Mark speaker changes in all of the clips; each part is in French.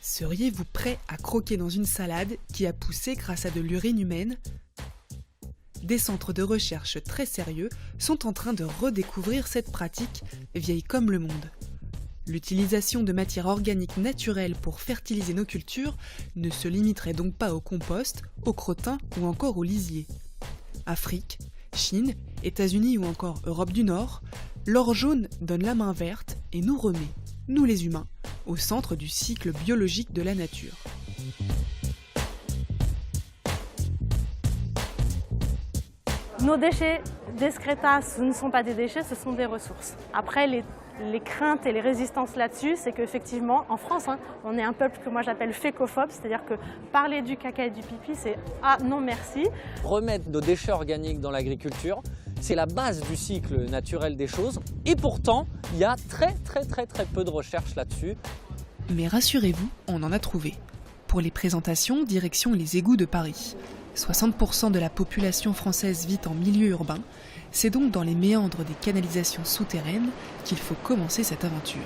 Speaker 1: Seriez-vous prêt à croquer dans une salade qui a poussé grâce à de l'urine humaine ? Des centres de recherche très sérieux sont en train de redécouvrir cette pratique, vieille comme le monde. L'utilisation de matières organiques naturelles pour fertiliser nos cultures ne se limiterait donc pas au compost, au crottin ou encore au lisier. Afrique, Chine, États-Unis ou encore Europe du Nord, l'or jaune donne la main verte et nous remet, nous les humains, au centre du cycle biologique de la nature.
Speaker 2: Nos déchets d'Excreta, ce ne sont pas des déchets, ce sont des ressources. Après, les craintes et les résistances là-dessus, c'est qu'effectivement, en France, on est un peuple que moi j'appelle fécophobe, c'est-à-dire que parler du caca et du pipi, c'est « ah non merci ».
Speaker 3: Remettre nos déchets organiques dans l'agriculture, c'est la base du cycle naturel des choses. Et pourtant, il y a très peu de recherches là-dessus.
Speaker 1: Mais rassurez-vous, on en a trouvé. Pour les présentations, direction les égouts de Paris. 60% de la population française vit en milieu urbain. C'est donc dans les méandres des canalisations souterraines qu'il faut commencer cette aventure.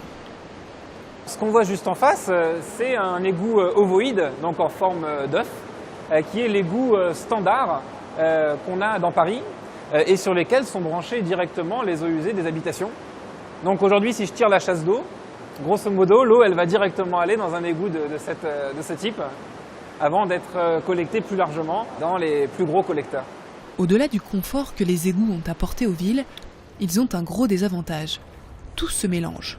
Speaker 4: Ce qu'on voit juste en face, c'est un égout ovoïde, donc en forme d'œuf, qui est l'égout standard qu'on a dans Paris et sur lesquels sont branchées directement les eaux usées des habitations. Donc aujourd'hui, si je tire la chasse d'eau, grosso modo, l'eau elle va directement aller dans un égout de ce type avant d'être collectée plus largement dans les plus gros collecteurs.
Speaker 1: Au-delà du confort que les égouts ont apporté aux villes, ils ont un gros désavantage. Tout se mélange.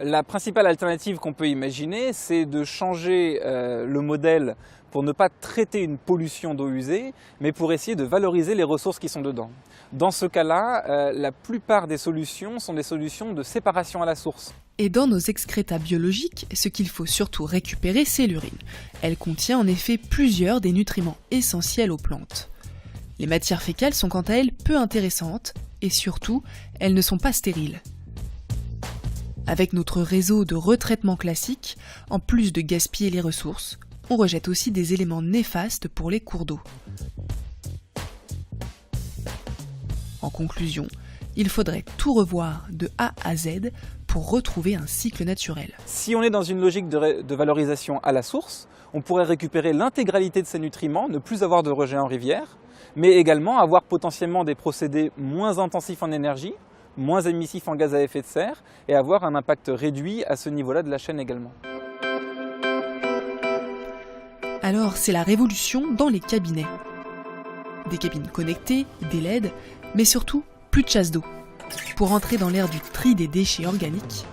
Speaker 4: La principale alternative qu'on peut imaginer, c'est de changer le modèle pour ne pas traiter une pollution d'eau usée, mais pour essayer de valoriser les ressources qui sont dedans. Dans ce cas-là, la plupart des solutions sont des solutions de séparation à la source.
Speaker 1: Et dans nos excrétas biologiques, ce qu'il faut surtout récupérer, c'est l'urine. Elle contient en effet plusieurs des nutriments essentiels aux plantes. Les matières fécales sont quant à elles peu intéressantes et surtout, elles ne sont pas stériles. Avec notre réseau de retraitement classique, en plus de gaspiller les ressources, on rejette aussi des éléments néfastes pour les cours d'eau. En conclusion, il faudrait tout revoir de A à Z pour retrouver un cycle naturel.
Speaker 4: Si on est dans une logique de valorisation à la source, on pourrait récupérer l'intégralité de ces nutriments, ne plus avoir de rejet en rivière, mais également avoir potentiellement des procédés moins intensifs en énergie, moins émissifs en gaz à effet de serre et avoir un impact réduit à ce niveau-là de la chaîne également.
Speaker 1: Alors c'est la révolution dans les cabinets. Des cabines connectées, des LED, mais surtout plus de chasse d'eau. Pour entrer dans l'ère du tri des déchets organiques,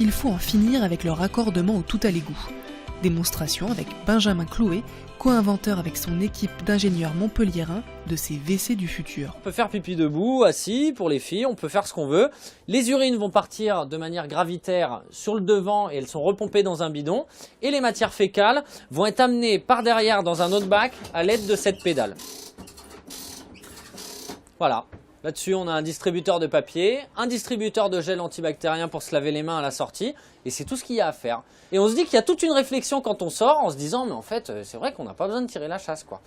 Speaker 1: il faut en finir avec leur raccordement au tout à l'égout. Démonstration avec Benjamin Clouet, co-inventeur avec son équipe d'ingénieurs montpelliérains de ces WC du futur.
Speaker 3: On peut faire pipi debout, assis, pour les filles, on peut faire ce qu'on veut. Les urines vont partir de manière gravitaire sur le devant et elles sont repompées dans un bidon. Et les matières fécales vont être amenées par derrière dans un autre bac à l'aide de cette pédale. Voilà. Là-dessus, on a un distributeur de papier, un distributeur de gel antibactérien pour se laver les mains à la sortie, et c'est tout ce qu'il y a à faire. Et on se dit qu'il y a toute une réflexion quand on sort, en se disant, mais en fait, c'est vrai qu'on n'a pas besoin de tirer la chasse, quoi.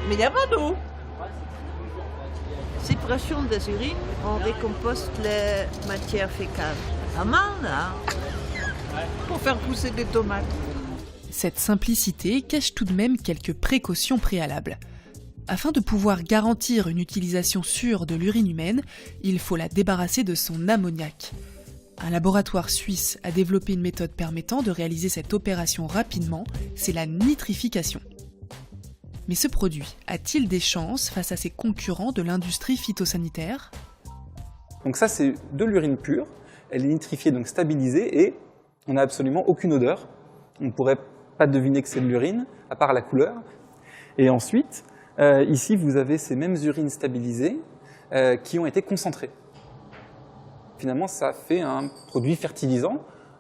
Speaker 5: Mais il n'y a pas d'eau. Séparation des urines, on décomposte les matières fécales. Pas mal, hein, pour faire pousser des tomates.
Speaker 1: Cette simplicité cache tout de même quelques précautions préalables. Afin de pouvoir garantir une utilisation sûre de l'urine humaine, il faut la débarrasser de son ammoniac. Un laboratoire suisse a développé une méthode permettant de réaliser cette opération rapidement, c'est la nitrification. Mais ce produit a-t-il des chances face à ses concurrents de l'industrie phytosanitaire ?
Speaker 4: Donc ça, c'est de l'urine pure, elle est nitrifiée, donc stabilisée, et on n'a absolument aucune odeur. On ne pourrait pas deviner que c'est de l'urine, à part la couleur. Et ensuite, ici, vous avez ces mêmes urines stabilisées qui ont été concentrées. Finalement, ça fait un produit fertilisant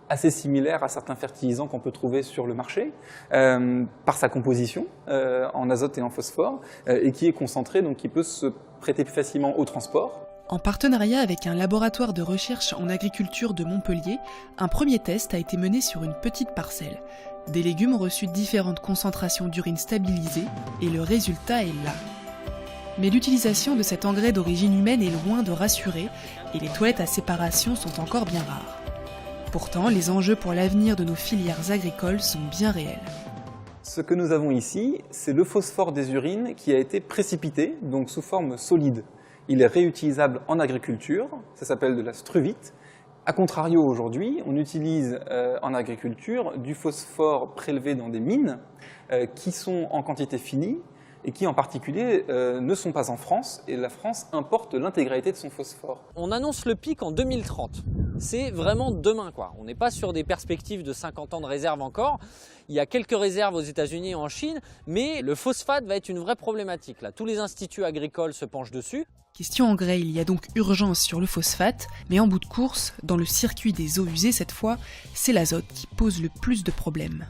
Speaker 4: assez similaire à certains fertilisants qu'on peut trouver sur le marché par sa composition en azote et en phosphore et qui est concentré, donc qui peut se prêter plus facilement au transport.
Speaker 1: En partenariat avec un laboratoire de recherche en agriculture de Montpellier, un premier test a été mené sur une petite parcelle. Des légumes ont reçu différentes concentrations d'urine stabilisées et le résultat est là. Mais l'utilisation de cet engrais d'origine humaine est loin de rassurer et les toilettes à séparation sont encore bien rares. Pourtant, les enjeux pour l'avenir de nos filières agricoles sont bien réels.
Speaker 4: Ce que nous avons ici, c'est le phosphore des urines qui a été précipité, donc sous forme solide. Il est réutilisable en agriculture, ça s'appelle de la struvite. A contrario, aujourd'hui, on utilise en agriculture du phosphore prélevé dans des mines qui sont en quantité finie et qui en particulier ne sont pas en France, et la France importe l'intégralité de son phosphore.
Speaker 3: On annonce le pic en 2030. C'est vraiment demain, quoi. On n'est pas sur des perspectives de 50 ans de réserve encore. Il y a quelques réserves aux États-Unis et en Chine, mais le phosphate va être une vraie problématique. Là, tous les instituts agricoles se penchent dessus.
Speaker 1: Question engrais, il y a donc urgence sur le phosphate, mais en bout de course, dans le circuit des eaux usées cette fois, c'est l'azote qui pose le plus de problèmes.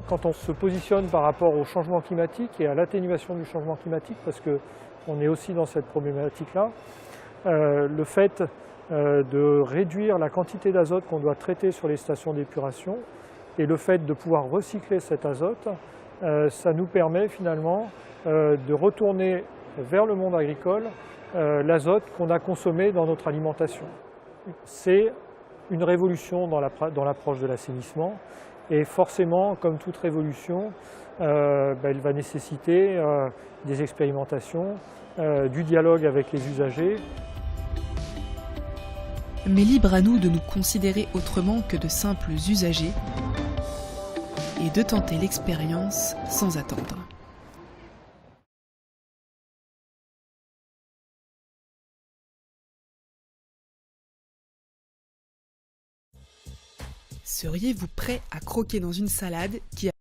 Speaker 6: Quand on se positionne par rapport au changement climatique et à l'atténuation du changement climatique, parce qu'on est aussi dans cette problématique-là, le fait de réduire la quantité d'azote qu'on doit traiter sur les stations d'épuration et le fait de pouvoir recycler cet azote, ça nous permet finalement de retourner vers le monde agricole l'azote qu'on a consommé dans notre alimentation. C'est une révolution dans l'approche de l'assainissement. Et forcément, comme toute révolution, elle va nécessiter des expérimentations, du dialogue avec les usagers.
Speaker 1: Mais libre à nous de nous considérer autrement que de simples usagers et de tenter l'expérience sans attendre. Seriez-vous prêt à croquer dans une salade qui a